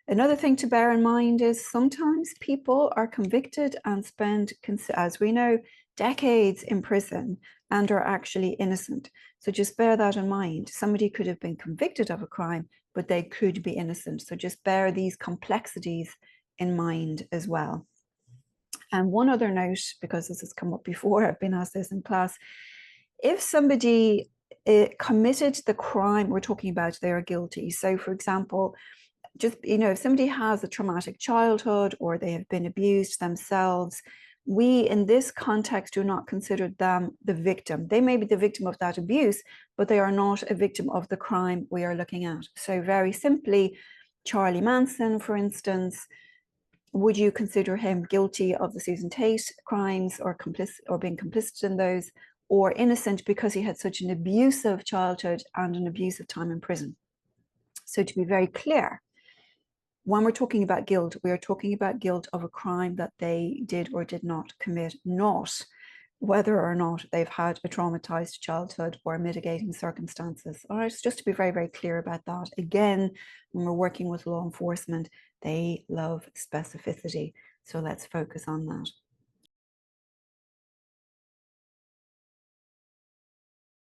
Another thing to bear in mind is sometimes people are convicted and spend, as we know, decades in prison and are actually innocent. So just bear that in mind. Somebody could have been convicted of a crime, but they could be innocent. So just bear these complexities in mind as well. And one other note, because this has come up before, I've been asked this in class, if somebody committed the crime we're talking about, they are guilty. So for example, just, if somebody has a traumatic childhood or they have been abused themselves, we in this context do not consider them the victim. They may be the victim of that abuse, but they are not a victim of the crime we are looking at. So very simply, Charlie Manson, for instance, would you consider him guilty of the Susan Tate crimes or complicit or being complicit in those, or innocent because he had such an abusive childhood and an abusive time in prison? So to be very clear, when we're talking about guilt, we are talking about guilt of a crime that they did or did not commit, not whether or not they've had a traumatized childhood or mitigating circumstances. All right, so just to be very, very clear about that. Again, when we're working with law enforcement, they love specificity. So let's focus on that.